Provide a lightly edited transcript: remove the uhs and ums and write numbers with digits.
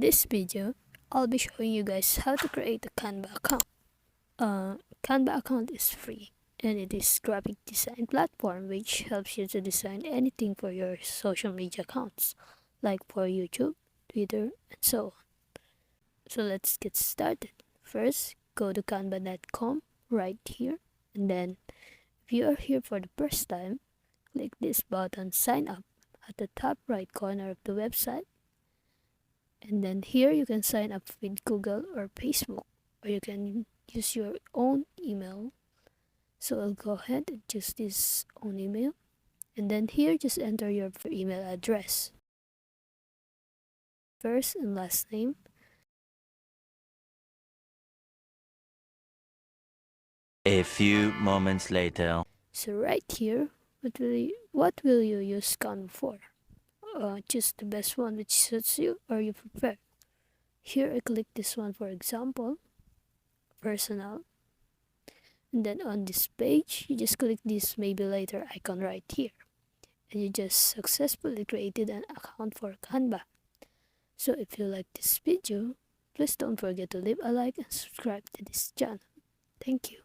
this video, I'll be showing you guys how to create a Canva account. Canva account is free and it is a graphic design platform which helps you to design anything for your social media accounts, like for YouTube, Twitter, and so on. So let's get started. First, go to canva.com right here, and then if you are here for the first time, click this button sign up at the top right corner of the website. And then here you can sign up with Google or Facebook, or you can use your own email. So I'll go ahead and choose this own email, and then here just enter your email address, first and last name. A few moments later. So right here, what will you use Canva for? Choose the best one which suits you or you prefer. Here I click this one, for example, personal. And then on this page, you just click this maybe later icon right here. And you just successfully created an account for Canva. So if you like this video, please don't forget to leave a like and subscribe to this channel. Thank you.